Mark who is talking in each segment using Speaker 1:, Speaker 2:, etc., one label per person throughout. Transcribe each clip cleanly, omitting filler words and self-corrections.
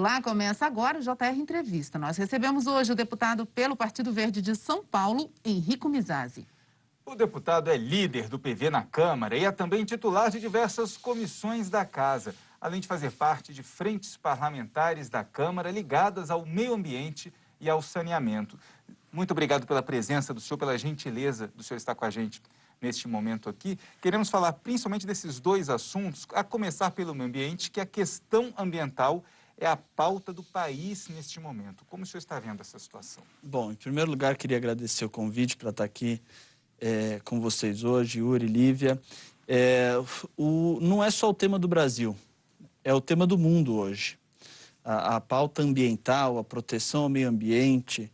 Speaker 1: Olá, começa agora o JR Entrevista. Nós recebemos hoje o deputado pelo Partido Verde de São Paulo, Henrico Mizasi.
Speaker 2: O deputado é líder do PV na Câmara e é também titular de diversas comissões da Casa, além de fazer parte de frentes parlamentares da Câmara ligadas ao meio ambiente e ao saneamento. Muito obrigado pela presença do senhor, pela gentileza do senhor estar com a gente neste momento aqui. Queremos falar principalmente desses dois assuntos, a começar pelo meio ambiente, que a questão ambiental é a pauta do país neste momento. Como o senhor está vendo essa situação?
Speaker 3: Bom, em primeiro lugar, queria agradecer o convite para estar aqui com vocês hoje, Yuri, Lívia. Não é só o tema do Brasil, é o tema do mundo hoje. A pauta ambiental, a proteção ao meio ambiente,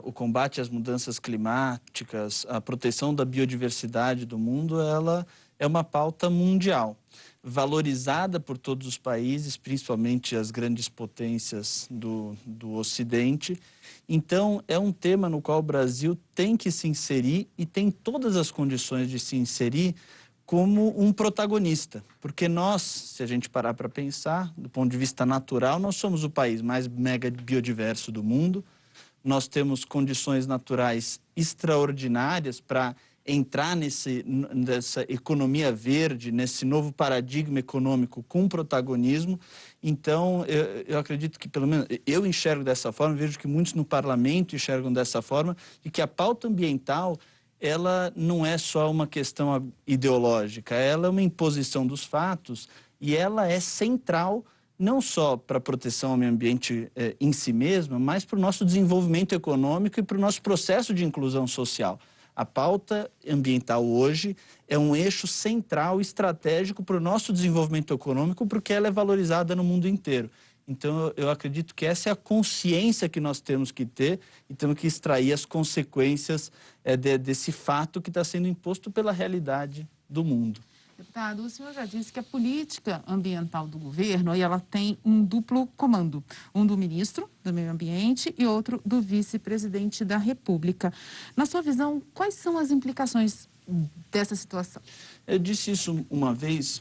Speaker 3: o combate às mudanças climáticas, a proteção da biodiversidade do mundo, ela é uma pauta mundial, valorizada por todos os países, principalmente as grandes potências do Ocidente. Então, é um tema no qual o Brasil tem que se inserir e tem todas as condições de se inserir como um protagonista. Porque nós, se a gente parar para pensar, do ponto de vista natural, nós somos o país mais mega biodiverso do mundo. Nós temos condições naturais extraordinárias para entrar nessa economia verde, nesse novo paradigma econômico com protagonismo. Então, eu acredito que, pelo menos, eu enxergo dessa forma, vejo que muitos no parlamento enxergam dessa forma, e que a pauta ambiental, ela não é só uma questão ideológica, ela é uma imposição dos fatos e ela é central não só para a proteção ao meio ambiente em si mesma, mas para o nosso desenvolvimento econômico e para o nosso processo de inclusão social. A pauta ambiental hoje é um eixo central, estratégico para o nosso desenvolvimento econômico, porque ela é valorizada no mundo inteiro. Então, eu acredito que essa é a consciência que nós temos que ter e temos que extrair as consequências desse fato que está sendo imposto pela realidade do mundo.
Speaker 1: Deputado, o senhor já disse que a política ambiental do governo, ela tem um duplo comando, um do ministro do Meio Ambiente e outro do vice-presidente da República. Na sua visão, quais são as implicações dessa situação?
Speaker 3: Eu disse isso uma vez,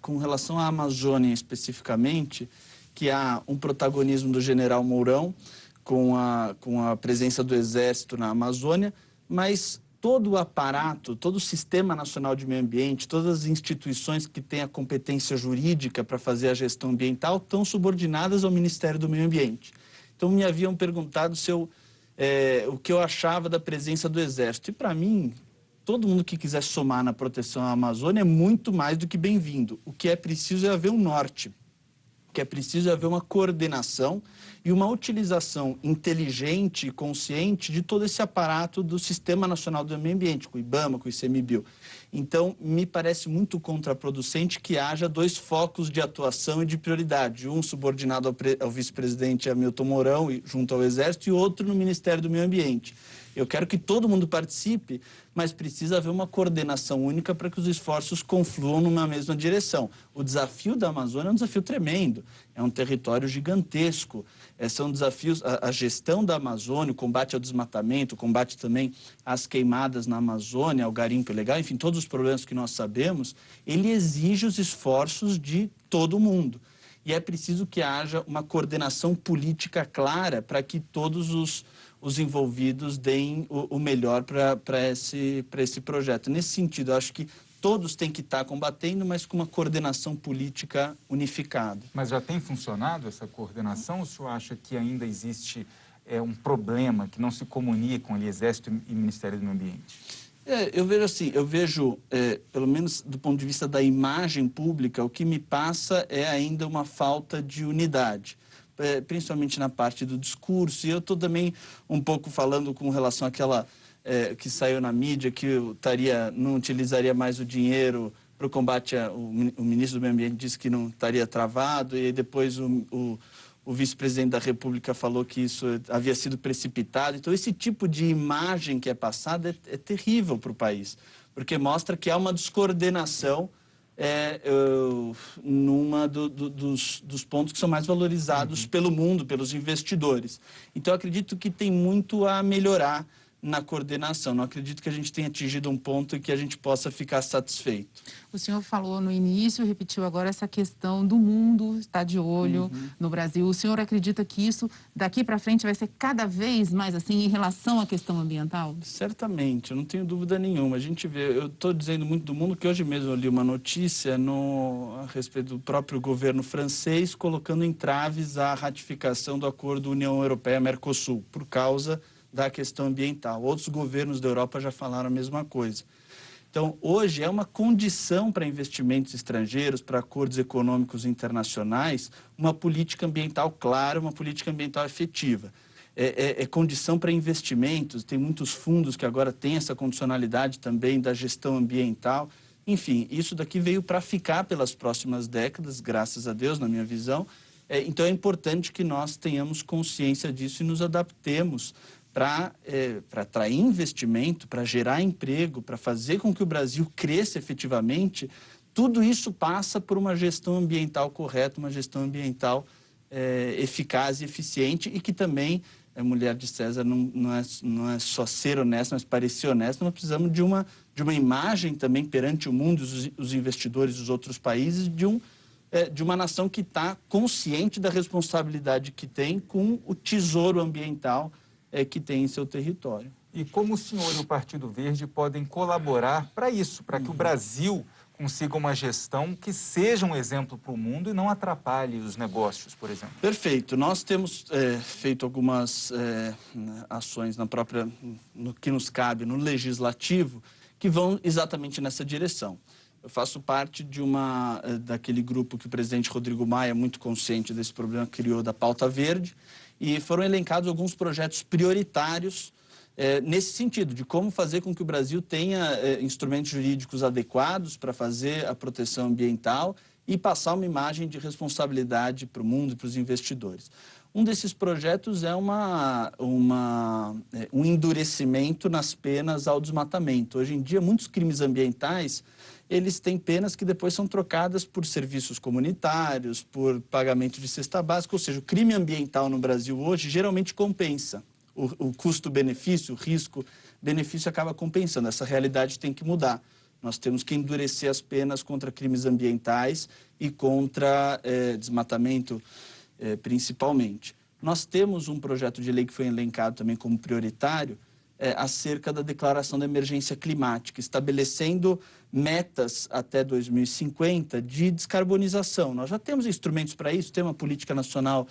Speaker 3: com relação à Amazônia especificamente, que há um protagonismo do general Mourão com a presença do Exército na Amazônia, mas todo o aparato, todo o Sistema Nacional de Meio Ambiente, todas as instituições que têm a competência jurídica para fazer a gestão ambiental estão subordinadas ao Ministério do Meio Ambiente. Então, me haviam perguntado o que eu achava da presença do Exército. E, para mim, todo mundo que quiser somar na proteção à Amazônia é muito mais do que bem-vindo. O que é preciso é haver um norte. O que é preciso é haver uma coordenação e uma utilização inteligente e consciente de todo esse aparato do Sistema Nacional do Meio Ambiente, com o IBAMA, com o ICMBio. Então, me parece muito contraproducente que haja dois focos de atuação e de prioridade, um subordinado ao vice-presidente Hamilton Mourão, junto ao Exército, e outro no Ministério do Meio Ambiente. Eu quero que todo mundo participe, mas precisa haver uma coordenação única para que os esforços confluam numa mesma direção. O desafio da Amazônia é um desafio tremendo, é um território gigantesco, são desafios, a gestão da Amazônia, o combate ao desmatamento, o combate também às queimadas na Amazônia, ao garimpo ilegal, enfim, todos os problemas que nós sabemos, ele exige os esforços de todo mundo. E é preciso que haja uma coordenação política clara para que todos os envolvidos deem o melhor para esse projeto. Nesse sentido, eu acho que todos têm que estar combatendo, mas com uma coordenação política unificada.
Speaker 2: Mas já tem funcionado essa coordenação? Ou o senhor acha que ainda existe um problema que não se comunica com o Exército e o Ministério do Meio Ambiente?
Speaker 3: Eu vejo assim, pelo menos do ponto de vista da imagem pública, o que me passa é ainda uma falta de unidade, principalmente na parte do discurso. E eu estou também um pouco falando com relação àquela que saiu na mídia, que eu não utilizaria mais o dinheiro para o combate, o ministro do Meio Ambiente disse que não estaria travado, e depois o vice-presidente da República falou que isso havia sido precipitado. Então, esse tipo de imagem que é passada é terrível para o país, porque mostra que há uma descoordenação dos pontos que são mais valorizados pelo mundo, pelos investidores. Então, eu acredito que tem muito a melhorar na coordenação. Não acredito que a gente tenha atingido um ponto em que a gente possa ficar satisfeito.
Speaker 1: O senhor falou no início, repetiu agora essa questão do mundo estar de olho no Brasil. O senhor acredita que isso daqui para frente vai ser cada vez mais assim em relação à questão ambiental?
Speaker 3: Certamente, eu não tenho dúvida nenhuma. A gente vê, eu estou dizendo muito do mundo, que hoje mesmo eu li uma notícia a respeito do próprio governo francês colocando entraves à ratificação do acordo União Europeia-Mercosul por causa da questão ambiental. Outros governos da Europa já falaram a mesma coisa. Então, hoje é uma condição para investimentos estrangeiros, para acordos econômicos internacionais, uma política ambiental clara, uma política ambiental efetiva. É condição para investimentos, tem muitos fundos que agora têm essa condicionalidade também da gestão ambiental. Enfim, isso daqui veio para ficar pelas próximas décadas, graças a Deus, na minha visão. Então, é importante que nós tenhamos consciência disso e nos adaptemos para atrair investimento, para gerar emprego, para fazer com que o Brasil cresça efetivamente. Tudo isso passa por uma gestão ambiental correta, uma gestão ambiental eficaz e eficiente, e que também, a mulher de César não é só ser honesta, mas parecer honesta. Nós precisamos de uma imagem também perante o mundo, os investidores dos outros países, de uma nação que está consciente da responsabilidade que tem com o tesouro ambiental que tem em seu território.
Speaker 2: E como o senhor e o Partido Verde podem colaborar para isso, para que o Brasil consiga uma gestão que seja um exemplo para o mundo e não atrapalhe os negócios, por exemplo?
Speaker 3: Perfeito. Nós temos feito algumas ações no que nos cabe, no legislativo, que vão exatamente nessa direção. Eu faço parte daquele grupo que o presidente Rodrigo Maia, muito consciente desse problema, criou, da Pauta Verde, e foram elencados alguns projetos prioritários nesse sentido, de como fazer com que o Brasil tenha instrumentos jurídicos adequados para fazer a proteção ambiental e passar uma imagem de responsabilidade para o mundo e para os investidores. Um desses projetos é um endurecimento nas penas ao desmatamento. Hoje em dia, muitos crimes ambientais, eles têm penas que depois são trocadas por serviços comunitários, por pagamento de cesta básica, ou seja, o crime ambiental no Brasil hoje geralmente compensa. O custo-benefício, o risco-benefício acaba compensando. Essa realidade tem que mudar. Nós temos que endurecer as penas contra crimes ambientais e contra desmatamento, principalmente. Nós temos um projeto de lei que foi elencado também como prioritário, acerca da declaração da emergência climática, estabelecendo metas até 2050 de descarbonização. Nós já temos instrumentos para isso, temos a política nacional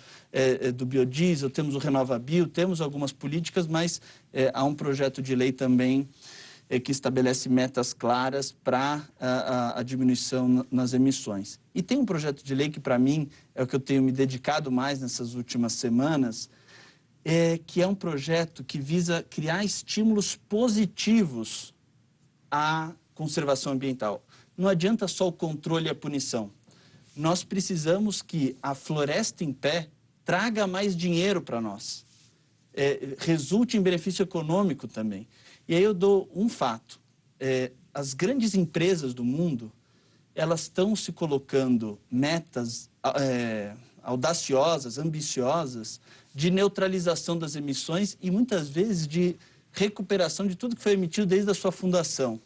Speaker 3: do biodiesel, temos o RenovaBio, temos algumas políticas, mas há um projeto de lei também que estabelece metas claras para a diminuição nas emissões. E tem um projeto de lei que, para mim, é o que eu tenho me dedicado mais nessas últimas semanas, que é um projeto que visa criar estímulos positivos à conservação ambiental. Não adianta só o controle e a punição. Nós precisamos que a Floresta em Pé traga mais dinheiro para nós, resulte em benefício econômico também. E aí eu dou um fato. As grandes empresas do mundo, elas estão se colocando metas audaciosas, ambiciosas, de neutralização das emissões e muitas vezes de recuperação de tudo que foi emitido desde a sua fundação.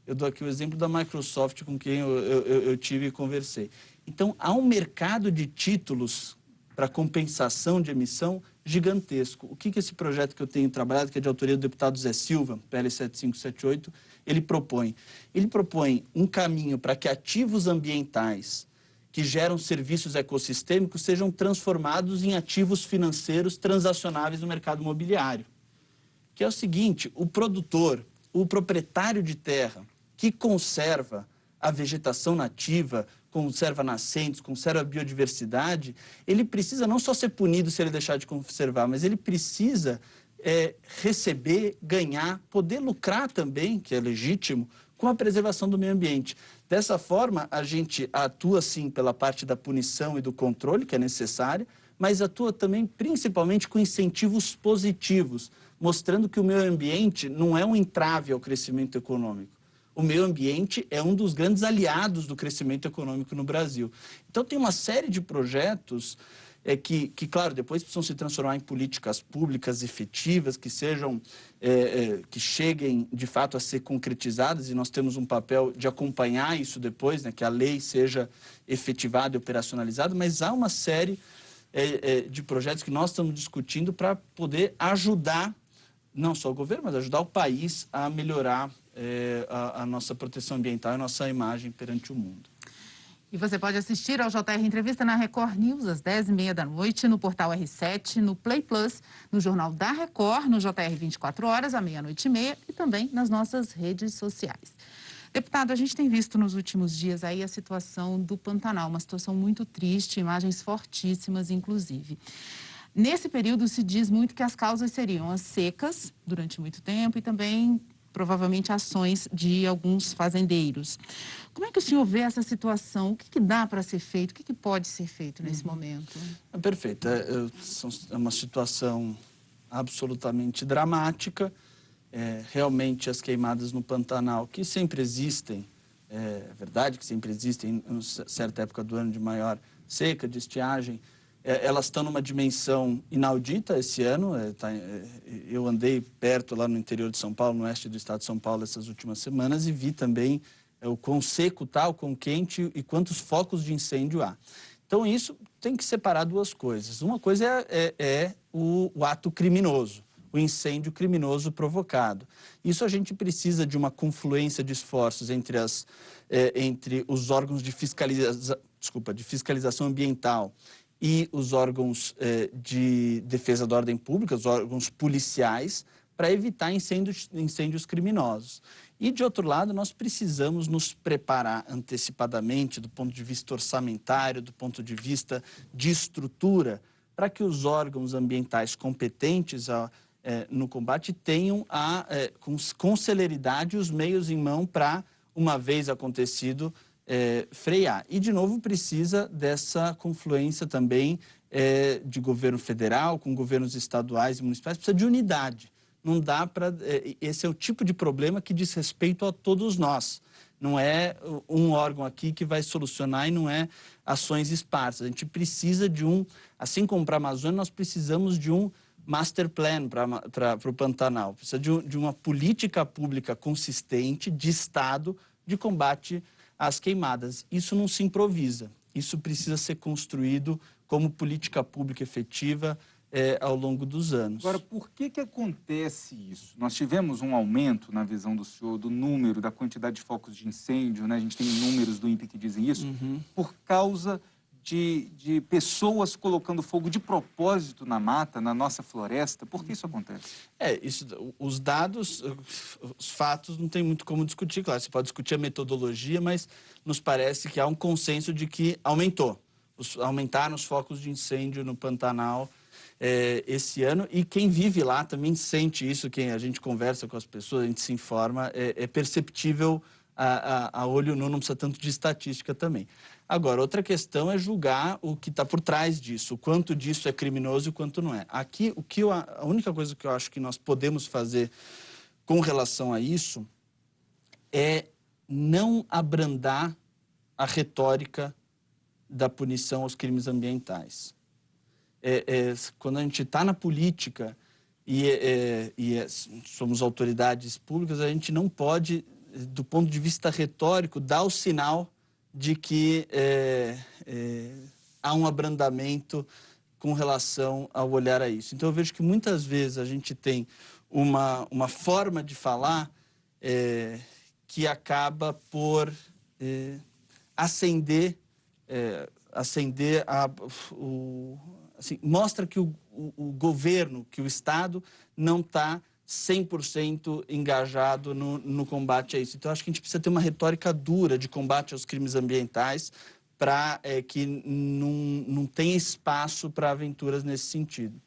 Speaker 3: Eu dou aqui o exemplo da Microsoft, com quem eu tive e conversei. Então, há um mercado de títulos para compensação de emissão gigantesco. O que esse projeto que eu tenho trabalhado, que é de autoria do deputado Zé Silva, PL 7578, ele propõe? Ele propõe um caminho para que ativos ambientais que geram serviços ecossistêmicos sejam transformados em ativos financeiros transacionáveis no mercado imobiliário. Que é o seguinte, o produtor, o proprietário de terra que conserva a vegetação nativa, conserva nascentes, conserva a biodiversidade, ele precisa não só ser punido se ele deixar de conservar, mas ele precisa receber, ganhar, poder lucrar também, que é legítimo, com a preservação do meio ambiente. Dessa forma, a gente atua, sim, pela parte da punição e do controle, que é necessária, mas atua também, principalmente, com incentivos positivos, mostrando que o meio ambiente não é um entrave ao crescimento econômico. o meio ambiente é um dos grandes aliados do crescimento econômico no Brasil. Então, tem uma série de projetos que, claro, depois precisam se transformar em políticas públicas efetivas, que sejam, que cheguem, de fato, a ser concretizadas, e nós temos um papel de acompanhar isso depois, né, que a lei seja efetivada e operacionalizada, mas há uma série de projetos que nós estamos discutindo para poder ajudar, não só o governo, mas ajudar o país a melhorar a nossa proteção ambiental e a nossa imagem perante o mundo.
Speaker 1: E você pode assistir ao JR Entrevista na Record News às 10h30 da noite, no portal R7, no Play Plus, no Jornal da Record, no JR 24 horas, à 00h30 e também nas nossas redes sociais. Deputado, a gente tem visto nos últimos dias aí a situação do Pantanal, uma situação muito triste, imagens fortíssimas, inclusive. Nesse período se diz muito que as causas seriam as secas durante muito tempo e também provavelmente ações de alguns fazendeiros. Como é que o senhor vê essa situação? O que dá para ser feito? O que pode ser feito nesse momento?
Speaker 3: Perfeito. É uma situação absolutamente dramática. Realmente as queimadas no Pantanal, que sempre existem, é verdade que sempre existem em certa época do ano de maior seca, de estiagem, elas estão numa dimensão inaudita esse ano. Eu andei perto lá no interior de São Paulo, no oeste do estado de São Paulo, essas últimas semanas, e vi também o quão seco está, o quão quente e quantos focos de incêndio há. Então, isso tem que separar duas coisas. Uma coisa é o ato criminoso, o incêndio criminoso provocado. Isso a gente precisa de uma confluência de esforços entre os órgãos de fiscalização ambiental e os órgãos de defesa da ordem pública, os órgãos policiais, para evitar incêndios criminosos. E, de outro lado, nós precisamos nos preparar antecipadamente, do ponto de vista orçamentário, do ponto de vista de estrutura, para que os órgãos ambientais competentes no combate tenham com celeridade os meios em mão para, uma vez acontecido, frear. E, de novo, precisa dessa confluência também de governo federal com governos estaduais e municipais, precisa de unidade. Não dá para... esse é o tipo de problema que diz respeito a todos nós. Não é um órgão aqui que vai solucionar e não é ações esparsas. A gente precisa de assim como para a Amazônia, nós precisamos de um master plan para o Pantanal. Precisa de uma política pública consistente de Estado de combate às queimadas. Isso não se improvisa. Isso precisa ser construído como política pública efetiva ao longo dos anos.
Speaker 2: Agora, por que acontece isso? Nós tivemos um aumento, na visão do senhor, do número, da quantidade de focos de incêndio, né? A gente tem números do INPE que dizem isso, por causa de pessoas colocando fogo de propósito na mata, na nossa floresta. Por que isso acontece?
Speaker 3: Os dados, os fatos, não tem muito como discutir. Claro, você pode discutir a metodologia, mas nos parece que há um consenso de que aumentaram os focos de incêndio no Pantanal esse ano, e quem vive lá também sente isso. Quem a gente conversa com as pessoas, a gente se informa, é perceptível a olho nu, não precisa tanto de estatística também. Agora, outra questão é julgar o que está por trás disso, o quanto disso é criminoso e o quanto não é. Aqui, a única coisa que eu acho que nós podemos fazer com relação a isso é não abrandar a retórica da punição aos crimes ambientais. Quando a gente está na política somos autoridades públicas, a gente não pode, do ponto de vista retórico, dar o sinal de que há um abrandamento com relação ao olhar a isso. Então, eu vejo que muitas vezes a gente tem uma forma de falar que acaba por mostra que o governo, que o Estado não está 100% engajado no combate a isso. Então, acho que a gente precisa ter uma retórica dura de combate aos crimes ambientais para que não tenha espaço para aventuras nesse sentido.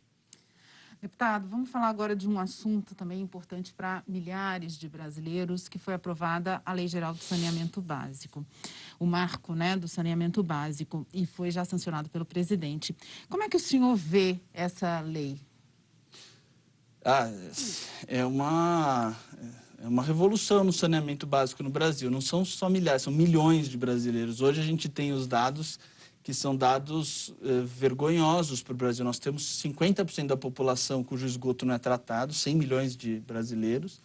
Speaker 1: Deputado, vamos falar agora de um assunto também importante para milhares de brasileiros, que foi aprovada a Lei Geral do Saneamento Básico, o marco, né, do saneamento básico, e foi já sancionado pelo presidente. Como é que o senhor vê essa lei?
Speaker 3: É uma revolução no saneamento básico no Brasil. Não são só milhares, são milhões de brasileiros. Hoje a gente tem os dados que são dados vergonhosos para o Brasil. Nós temos 50% da população cujo esgoto não é tratado, 100 milhões de brasileiros,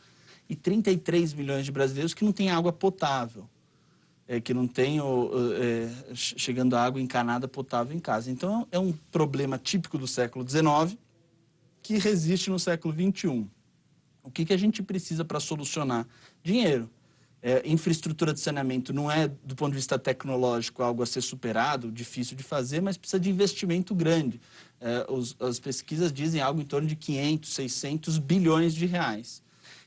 Speaker 3: e 33 milhões de brasileiros que não têm água potável, que não têm chegando água encanada potável em casa. Então, é um problema típico do século XIX que resiste no século XXI. O que a gente precisa para solucionar? Dinheiro. Infraestrutura de saneamento não é, do ponto de vista tecnológico, algo a ser superado, difícil de fazer, mas precisa de investimento grande. As pesquisas dizem algo em torno de 500, 600 bilhões de reais.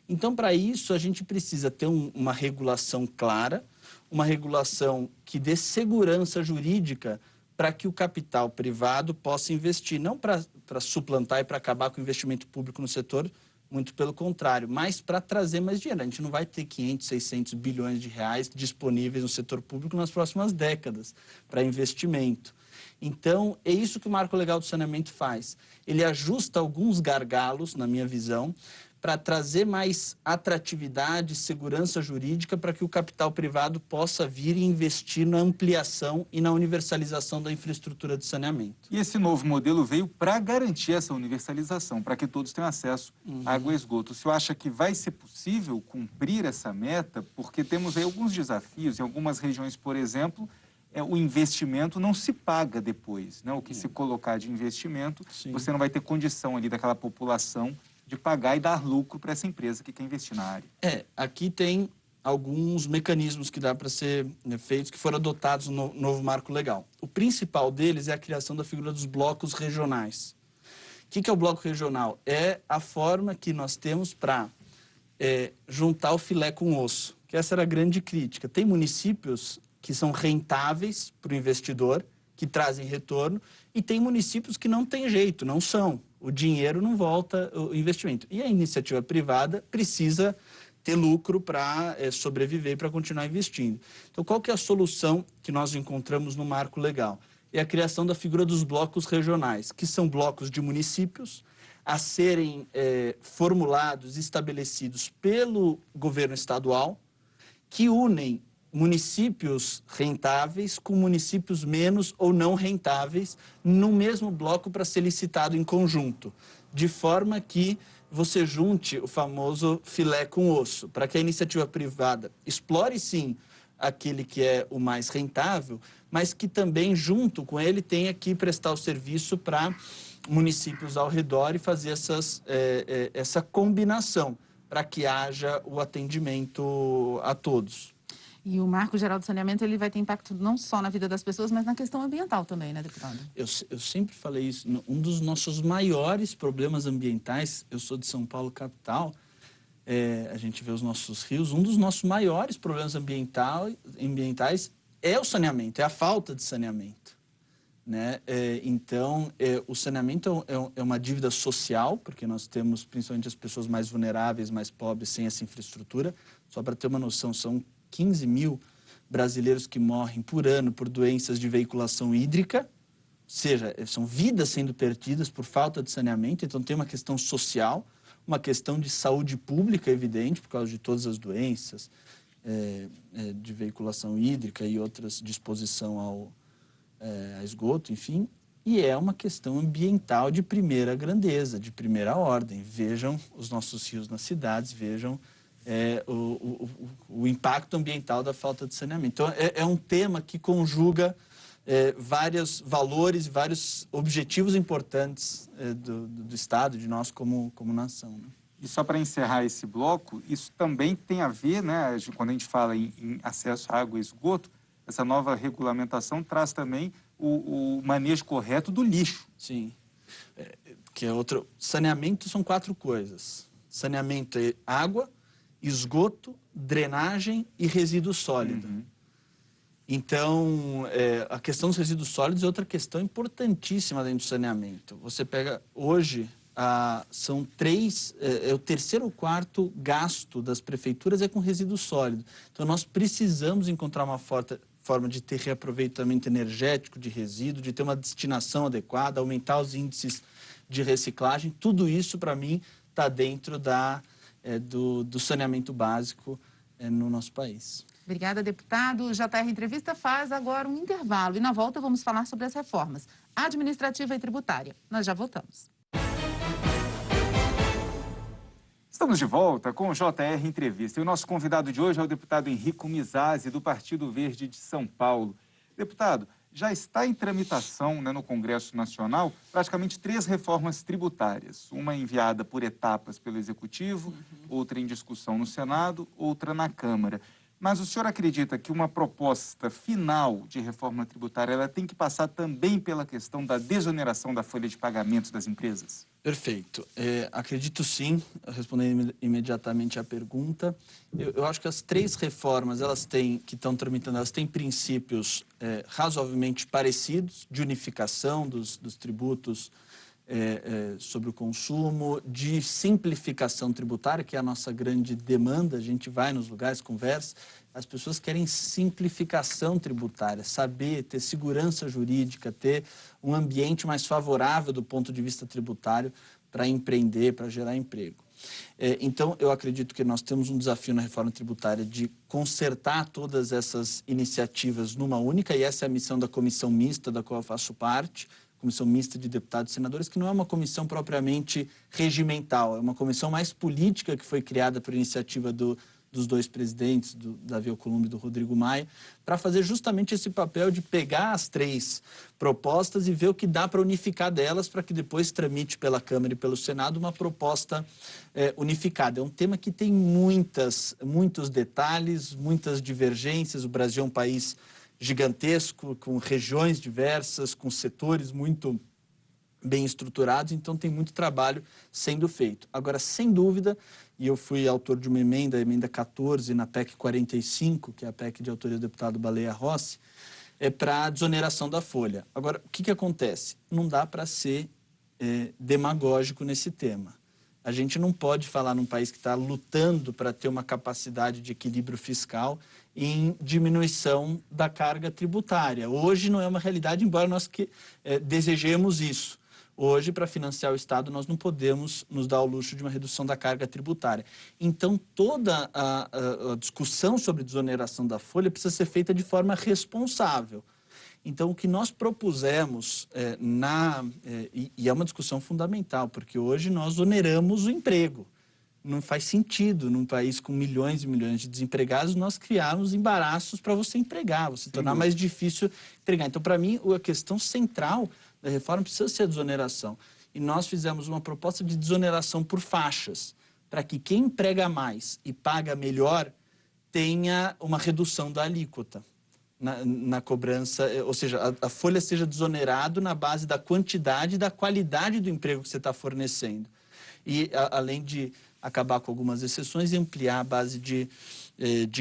Speaker 3: Então, para isso, a gente precisa ter uma regulação clara, uma regulação que dê segurança jurídica para que o capital privado possa investir, não para suplantar e para acabar com o investimento público no setor, muito pelo contrário, mas para trazer mais dinheiro. A gente não vai ter 500, 600 bilhões de reais disponíveis no setor público nas próximas décadas para investimento. Então, é isso que o Marco Legal do Saneamento faz. Ele ajusta alguns gargalos, na minha visão, para trazer mais atratividade, segurança jurídica para que o capital privado possa vir e investir na ampliação e na universalização da infraestrutura de saneamento.
Speaker 2: E esse novo modelo veio para garantir essa universalização, para que todos tenham acesso à água e esgoto. O senhor acha que vai ser possível cumprir essa meta? Porque temos aí alguns desafios. Em algumas regiões, por exemplo, o investimento não se paga depois, né? O que se colocar de investimento, você não vai ter condição ali daquela população de pagar e dar lucro para essa empresa que quer investir na área.
Speaker 3: Aqui tem alguns mecanismos que dá para ser feitos, que foram adotados no novo marco legal. O principal deles é a criação da figura dos blocos regionais. O que é o bloco regional? É a forma que nós temos para juntar o filé com o osso, que essa era a grande crítica. Tem municípios que são rentáveis para o investidor, que trazem retorno, e tem municípios que não tem jeito, não são. O dinheiro não volta, o investimento. E a iniciativa privada precisa ter lucro para sobreviver, para continuar investindo. Então, qual que é a solução que nós encontramos no marco legal? É a criação da figura dos blocos regionais, que são blocos de municípios a serem formulados, estabelecidos pelo governo estadual, que unem municípios rentáveis com municípios menos ou não rentáveis no mesmo bloco para ser licitado em conjunto, de forma que você junte o famoso filé com osso, para que a iniciativa privada explore sim aquele que é o mais rentável, mas que também junto com ele tenha que prestar o serviço para municípios ao redor e fazer essa combinação para que haja o atendimento a todos.
Speaker 1: E o Marco Geral do Saneamento ele vai ter impacto não só na vida das pessoas, mas na questão ambiental também, né, deputado?
Speaker 3: Eu sempre falei isso. Um dos nossos maiores problemas ambientais, eu sou de São Paulo, capital, a gente vê os nossos rios, um dos nossos maiores problemas ambientais é o saneamento, é a falta de saneamento, né? Então, o saneamento é uma dívida social, porque nós temos principalmente as pessoas mais vulneráveis, mais pobres, sem essa infraestrutura. Só para ter uma noção, são 15 mil brasileiros que morrem por ano por doenças de veiculação hídrica, ou seja, são vidas sendo perdidas por falta de saneamento. Então tem uma questão social, uma questão de saúde pública evidente, por causa de todas as doenças de veiculação hídrica e outras de exposição a esgoto, enfim, e é uma questão ambiental de primeira grandeza, de primeira ordem. Vejam os nossos rios nas cidades, vejam o impacto ambiental da falta de saneamento. Então, é um tema que conjuga vários valores, vários objetivos importantes do Estado, de nós como nação, né?
Speaker 2: E só para encerrar esse bloco, isso também tem a ver, né, quando a gente fala em acesso à água e esgoto, essa nova regulamentação traz também o manejo correto do lixo.
Speaker 3: Sim, que é outro. Saneamento são 4 coisas. Saneamento é água, esgoto, drenagem e resíduo sólido. Então, a questão dos resíduos sólidos é outra questão importantíssima dentro do saneamento. Você pega, hoje, são 3, o terceiro ou quarto gasto das prefeituras é com resíduo sólido. Então, nós precisamos encontrar uma forma de ter reaproveitamento energético de resíduo, de ter uma destinação adequada, aumentar os índices de reciclagem. Tudo isso, para mim, está dentro da do saneamento básico no nosso país.
Speaker 1: Obrigada, deputado. O JR Entrevista faz agora um intervalo e na volta vamos falar sobre as reformas administrativa e tributária. Nós já voltamos.
Speaker 2: Estamos de volta com o JR Entrevista. E o nosso convidado de hoje é o deputado Henrico Mizasi, do Partido Verde de São Paulo. Deputado, já está em tramitação, no Congresso Nacional praticamente 3 reformas tributárias. Uma enviada por etapas pelo Executivo, outra em discussão no Senado, outra na Câmara. Mas o senhor acredita que uma proposta final de reforma tributária ela tem que passar também pela questão da desoneração da folha de pagamentos das empresas?
Speaker 3: Perfeito. Acredito sim, respondendo imediatamente à pergunta. Eu acho que as 3 reformas que estão tramitando, elas têm princípios razoavelmente parecidos, de unificação dos tributos sobre o consumo, de simplificação tributária, que é a nossa grande demanda. A gente vai nos lugares, conversa, as pessoas querem simplificação tributária, saber, ter segurança jurídica, ter um ambiente mais favorável do ponto de vista tributário para empreender, para gerar emprego. Então, eu acredito que nós temos um desafio na reforma tributária de consertar todas essas iniciativas numa única, e essa é a missão da comissão mista, da qual eu faço parte, comissão mista de deputados e senadores, que não é uma comissão propriamente regimental, é uma comissão mais política que foi criada por iniciativa dos 2 presidentes, do Davi Alcolumbre e do Rodrigo Maia, para fazer justamente esse papel de pegar as 3 propostas e ver o que dá para unificar delas, para que depois tramite pela Câmara e pelo Senado uma proposta unificada. É um tema que tem muitos detalhes, muitas divergências. O Brasil é um país gigantesco, com regiões diversas, com setores muito bem estruturados, então tem muito trabalho sendo feito. Agora, sem dúvida, e eu fui autor de uma emenda, a emenda 14, na PEC 45, que é a PEC de autoria do deputado Baleia Rossi, para a desoneração da folha. Agora, o que acontece? Não dá para ser demagógico nesse tema. A gente não pode falar num país que está lutando para ter uma capacidade de equilíbrio fiscal em diminuição da carga tributária. Hoje não é uma realidade, embora nós desejemos isso. Hoje, para financiar o Estado, nós não podemos nos dar o luxo de uma redução da carga tributária. Então, toda a discussão sobre desoneração da folha precisa ser feita de forma responsável. Então, o que nós propusemos, e é uma discussão fundamental, porque hoje nós oneramos o emprego. Não faz sentido, num país com milhões e milhões de desempregados, nós criarmos embaraços para você empregar, você tornar mais difícil entregar. Então, para mim, a questão central da reforma precisa ser a desoneração. E nós fizemos uma proposta de desoneração por faixas, para que quem emprega mais e paga melhor tenha uma redução da alíquota na cobrança, ou seja, a folha seja desonerado na base da quantidade e da qualidade do emprego que você está fornecendo. E, além de acabar com algumas exceções e ampliar a base de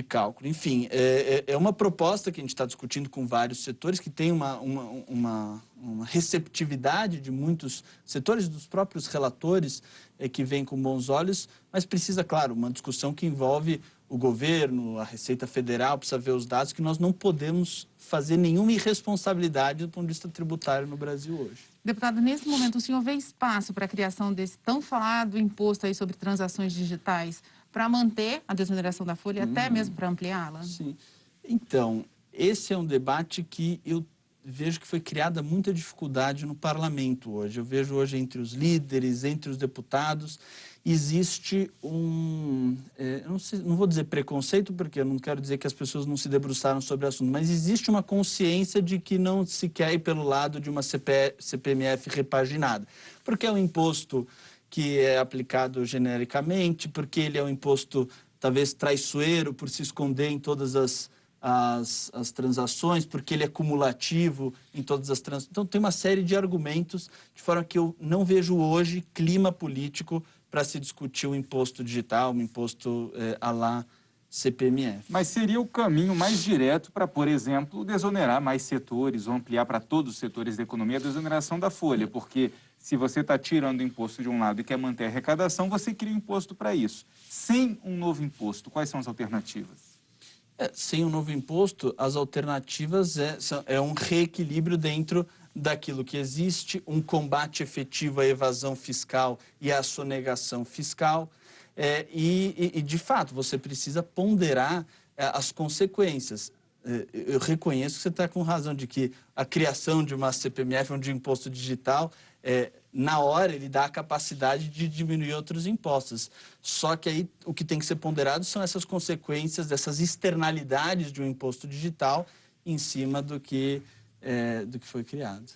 Speaker 3: cálculo. Enfim, é uma proposta que a gente está discutindo com vários setores, que tem uma receptividade de muitos setores, dos próprios relatores, que vêm com bons olhos, mas precisa, claro, uma discussão que envolve o governo, a Receita Federal, precisa ver os dados, que nós não podemos fazer nenhuma irresponsabilidade do ponto de vista tributário no Brasil hoje.
Speaker 1: Deputado, nesse momento, o senhor vê espaço para a criação desse tão falado imposto aí sobre transações digitais para manter a desoneração da folha e até mesmo para ampliá-la?
Speaker 3: Sim. Então, esse é um debate que eu vejo que foi criada muita dificuldade no parlamento hoje. Eu vejo hoje entre os líderes, entre os deputados, existe não vou dizer preconceito, porque eu não quero dizer que as pessoas não se debruçaram sobre o assunto, mas existe uma consciência de que não se quer ir pelo lado de uma CPMF repaginada, porque é um imposto que é aplicado genericamente, porque ele é um imposto talvez traiçoeiro por se esconder em todas as transações, porque ele é cumulativo em todas as transações. Então, tem uma série de argumentos, de forma que eu não vejo hoje clima político para se discutir o imposto digital, um imposto à la CPMF.
Speaker 2: Mas seria o caminho mais direto para, por exemplo, desonerar mais setores ou ampliar para todos os setores da economia a desoneração da folha, porque se você está tirando o imposto de um lado e quer manter a arrecadação, você cria um imposto para isso. Sem um novo imposto, quais são as alternativas?
Speaker 3: Sem um novo imposto, as alternativas é um reequilíbrio dentro daquilo que existe, um combate efetivo à evasão fiscal e à sonegação fiscal, De fato, você precisa ponderar as consequências. Eu reconheço que você está com razão de que a criação de uma CPMF, de um imposto digital, na hora ele dá a capacidade de diminuir outros impostos. Só que aí o que tem que ser ponderado são essas consequências, dessas externalidades de um imposto digital em cima do que foi criado.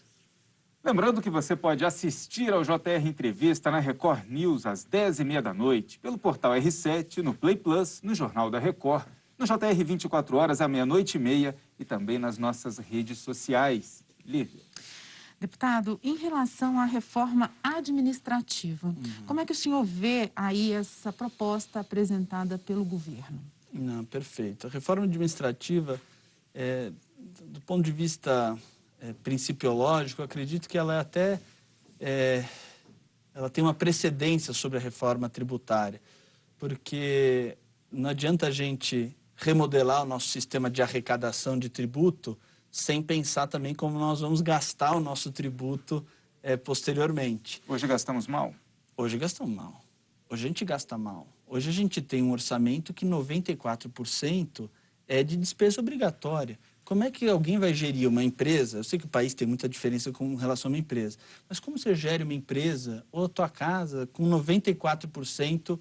Speaker 2: Lembrando que você pode assistir ao JR Entrevista na Record News às 10h30 da noite, pelo portal R7, no Play Plus, no Jornal da Record, no JR 24 horas à 00h30 e também nas nossas redes sociais. Lívia.
Speaker 1: Deputado, em relação à reforma administrativa, como é que o senhor vê aí essa proposta apresentada pelo governo?
Speaker 3: Não, perfeito. A reforma administrativa, do ponto de vista principiológico, eu acredito que ela ela tem uma precedência sobre a reforma tributária, porque não adianta a gente remodelar o nosso sistema de arrecadação de tributo sem pensar também como nós vamos gastar o nosso tributo posteriormente.
Speaker 2: Hoje gastamos mal?
Speaker 3: Hoje gastamos mal. Hoje a gente gasta mal. Hoje a gente tem um orçamento que 94% é de despesa obrigatória. Como é que alguém vai gerir uma empresa? Eu sei que o país tem muita diferença com relação a uma empresa, mas como você gere uma empresa ou a tua casa com 94%,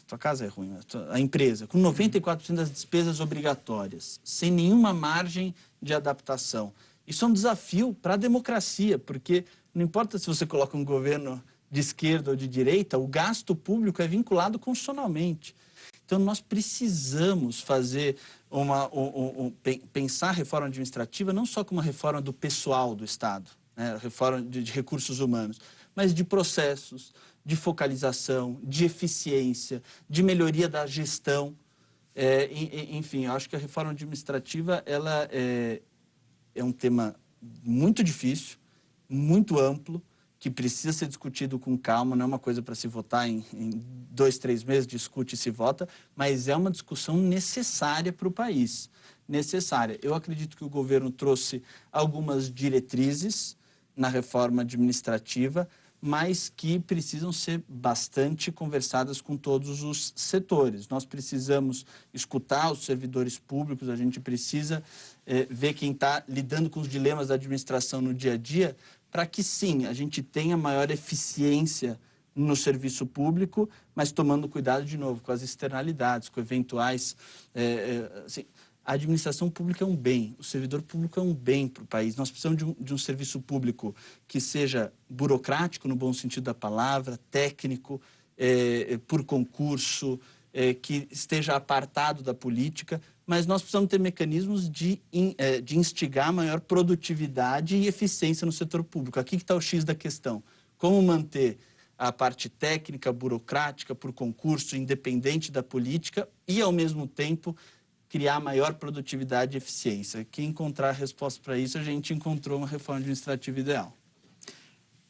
Speaker 3: tua casa é ruim, mas a empresa, com 94% das despesas obrigatórias, sem nenhuma margem de adaptação? Isso é um desafio para a democracia, porque não importa se você coloca um governo de esquerda ou de direita, o gasto público é vinculado constitucionalmente. Então, nós precisamos fazer pensar a reforma administrativa não só como uma reforma do pessoal do Estado, né, reforma de recursos humanos, mas de processos, de focalização, de eficiência, de melhoria da gestão. Enfim, eu acho que a reforma administrativa ela é um tema muito difícil, muito amplo, que precisa ser discutido com calma, não é uma coisa para se votar em 2, 3 meses, discute e se vota, mas é uma discussão necessária para o país, necessária. Eu acredito que o governo trouxe algumas diretrizes na reforma administrativa, mas que precisam ser bastante conversadas com todos os setores. Nós precisamos escutar os servidores públicos, a gente precisa ver quem está lidando com os dilemas da administração no dia a dia, para que, sim, a gente tenha maior eficiência no serviço público, mas tomando cuidado, de novo, com as externalidades, com eventuais... assim, a administração pública é um bem, o servidor público é um bem para o país. Nós precisamos de um serviço público que seja burocrático, no bom sentido da palavra, técnico, por concurso, que esteja apartado da política, mas nós precisamos ter mecanismos de instigar maior produtividade e eficiência no setor público. Aqui que está o X da questão. Como manter a parte técnica, burocrática, por concurso, independente da política e, ao mesmo tempo, criar maior produtividade e eficiência. Quem encontrar a resposta para isso, a gente encontrou uma reforma administrativa ideal.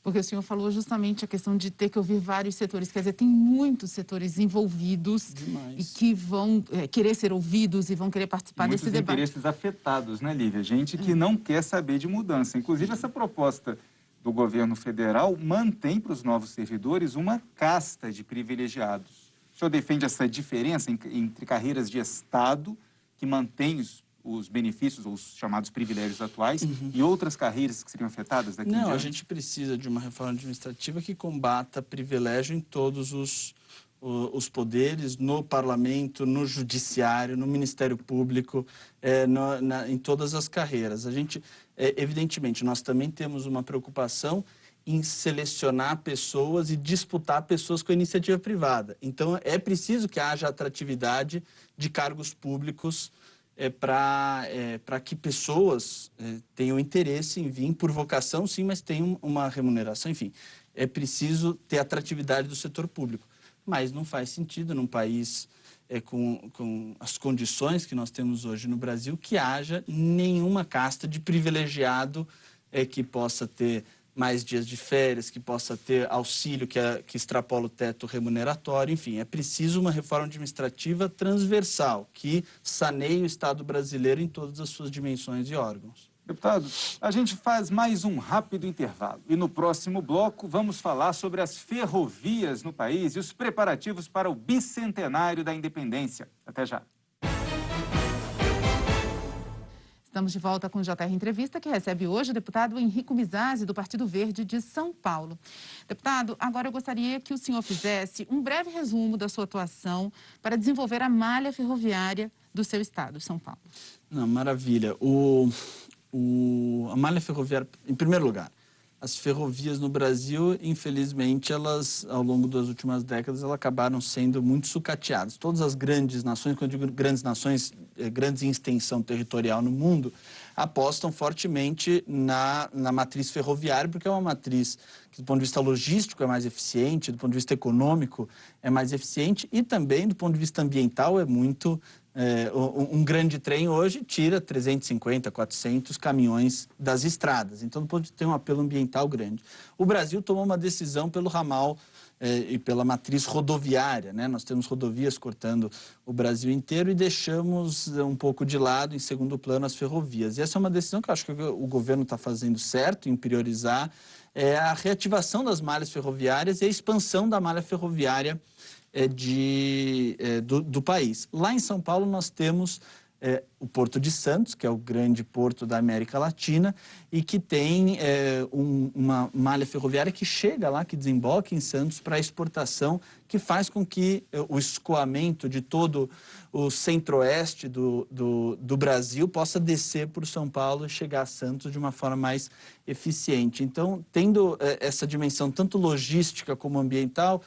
Speaker 1: Porque o senhor falou justamente a questão de ter que ouvir vários setores. Quer dizer, tem muitos setores envolvidos
Speaker 3: Demais.
Speaker 1: E que vão querer ser ouvidos e vão querer participar desse debate.
Speaker 2: Muitos interesses afetados, né, Lívia? Gente que não quer saber de mudança. Inclusive, essa proposta do governo federal mantém para os novos servidores uma casta de privilegiados. O senhor defende essa diferença entre carreiras de Estado, que mantém os benefícios, ou os chamados privilégios atuais, e outras carreiras que seriam afetadas daqui em diante?
Speaker 3: Não, a gente precisa de uma reforma administrativa que combata privilégio em todos os poderes, no parlamento, no judiciário, no Ministério Público, em todas as carreiras. A gente, evidentemente, nós também temos uma preocupação em selecionar pessoas e disputar pessoas com a iniciativa privada. Então, é preciso que haja atratividade de cargos públicos para que pessoas tenham interesse em vir por vocação, sim, mas tenham uma remuneração. Enfim, é preciso ter atratividade do setor público. Mas não faz sentido num país com as condições que nós temos hoje no Brasil que haja nenhuma casta de privilegiado que possa ter mais dias de férias, que possa ter auxílio que extrapola o teto remuneratório. Enfim, é preciso uma reforma administrativa transversal que saneie o Estado brasileiro em todas as suas dimensões e órgãos.
Speaker 2: Deputado, a gente faz mais um rápido intervalo e no próximo bloco vamos falar sobre as ferrovias no país e os preparativos para o bicentenário da independência. Até já.
Speaker 1: Estamos de volta com o JR Entrevista, que recebe hoje o deputado Henrico Mizasi, do Partido Verde de São Paulo. Deputado, agora eu gostaria que o senhor fizesse um breve resumo da sua atuação para desenvolver a malha ferroviária do seu estado, São Paulo.
Speaker 3: Não, maravilha. A malha ferroviária, em primeiro lugar, as ferrovias no Brasil, infelizmente, elas, ao longo das últimas décadas, elas acabaram sendo muito sucateadas. Todas as grandes nações, quando eu digo grandes nações, grandes em extensão territorial no mundo, apostam fortemente na matriz ferroviária, porque é uma matriz que, do ponto de vista logístico, é mais eficiente, do ponto de vista econômico, é mais eficiente e também, do ponto de vista ambiental, é muito... um grande trem hoje tira 350, 400 caminhões das estradas. Então, pode ter um apelo ambiental grande. O Brasil tomou uma decisão pelo ramal e pela matriz rodoviária, né? Nós temos rodovias cortando o Brasil inteiro e deixamos um pouco de lado, em segundo plano, as ferrovias. E essa é uma decisão que eu acho que o governo está fazendo certo em priorizar a reativação das malhas ferroviárias e a expansão da malha ferroviária do país. Lá em São Paulo nós temos o Porto de Santos, que é o grande porto da América Latina e que tem uma malha ferroviária que chega lá, que desemboca em Santos para exportação, que faz com que o escoamento de todo o centro-oeste do Brasil possa descer por São Paulo e chegar a Santos de uma forma mais eficiente. Então, tendo essa dimensão tanto logística como ambiental,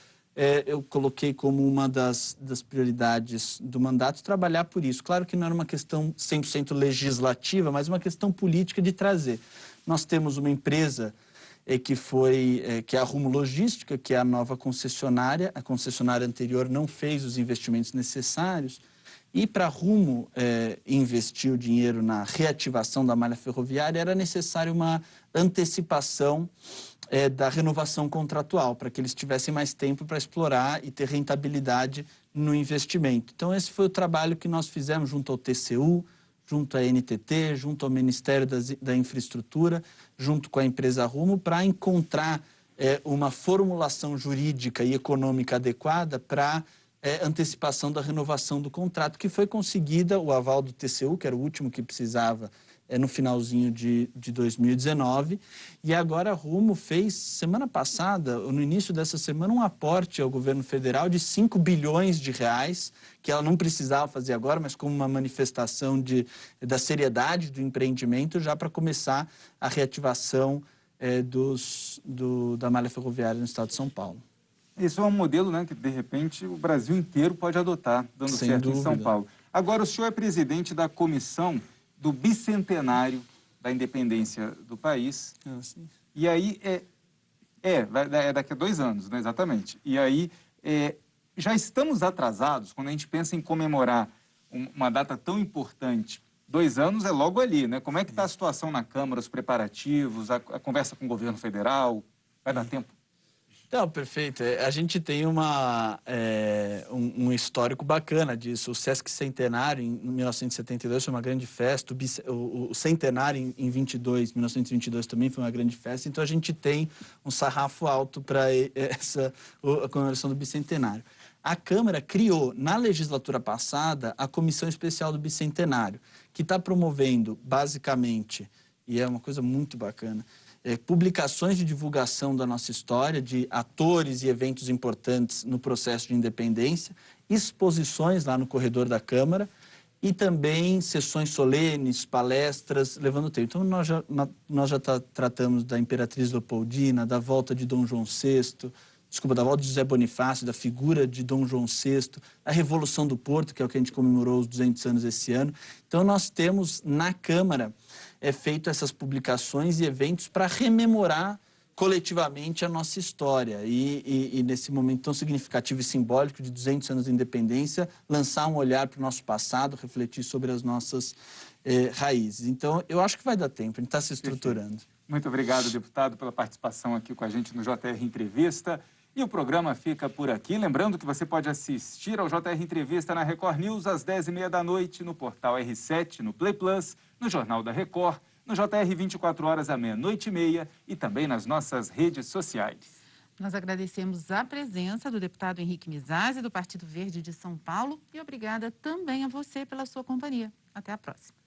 Speaker 3: eu coloquei como uma das prioridades do mandato trabalhar por isso. Claro que não era uma questão 100% legislativa, mas uma questão política de trazer. Nós temos uma empresa que é a Rumo Logística, que é a nova concessionária. A concessionária anterior não fez os investimentos necessários. E para a Rumo investir o dinheiro na reativação da malha ferroviária, era necessário uma antecipação da renovação contratual, para que eles tivessem mais tempo para explorar e ter rentabilidade no investimento. Então, esse foi o trabalho que nós fizemos junto ao TCU, junto à NTT, junto ao Ministério da Infraestrutura, junto com a empresa Rumo, para encontrar uma formulação jurídica e econômica adequada para antecipação da renovação do contrato, que foi conseguida, o aval do TCU, que era o último que precisava, no finalzinho de 2019, e agora a Rumo fez, semana passada, no início dessa semana, um aporte ao governo federal de 5 bilhões de reais, que ela não precisava fazer agora, mas como uma manifestação da seriedade do empreendimento, já para começar a reativação da malha ferroviária no estado de São Paulo.
Speaker 2: Isso é um modelo, né, que, de repente, o Brasil inteiro pode adotar, dando
Speaker 3: Sem
Speaker 2: certo
Speaker 3: dúvida.
Speaker 2: em São Paulo. Agora, o senhor é presidente da comissão do bicentenário da independência do país.
Speaker 3: Sim.
Speaker 2: E aí, é daqui a 2 anos, né, exatamente. E aí, já estamos atrasados quando a gente pensa em comemorar uma data tão importante. 2 anos é logo ali, né? Como é que está a situação na Câmara, os preparativos, a conversa com o governo federal? Vai dar tempo?
Speaker 3: Não, perfeito. A gente tem um histórico bacana disso. O Sesc Centenário, em 1972, foi uma grande festa. O Centenário, em 1922, também foi uma grande festa. Então, a gente tem um sarrafo alto para a comemoração do Bicentenário. A Câmara criou, na legislatura passada, a Comissão Especial do Bicentenário, que está promovendo, basicamente, e é uma coisa muito bacana, publicações de divulgação da nossa história, de atores e eventos importantes no processo de independência, exposições lá no corredor da Câmara e também sessões solenes, palestras, levando tempo. Então, nós já tratamos da Imperatriz Leopoldina, da volta de Dom João VI, da volta de José Bonifácio, da figura de Dom João VI, a Revolução do Porto, que é o que a gente comemorou os 200 anos esse ano. Então, nós temos na Câmara feito essas publicações e eventos para rememorar coletivamente a nossa história e nesse momento tão significativo e simbólico de 200 anos de independência, lançar um olhar para o nosso passado, refletir sobre as nossas raízes. Então, eu acho que vai dar tempo, a gente está se estruturando.
Speaker 2: Muito obrigado, deputado, pela participação aqui com a gente no JR Entrevista. E o programa fica por aqui. Lembrando que você pode assistir ao JR Entrevista na Record News às 10h30 da noite, no portal R7, no Play Plus, no Jornal da Record, no JR 24 horas à 00h30 e também nas nossas redes sociais.
Speaker 1: Nós agradecemos a presença do deputado Henrique Mizasi, do Partido Verde de São Paulo, e obrigada também a você pela sua companhia. Até a próxima.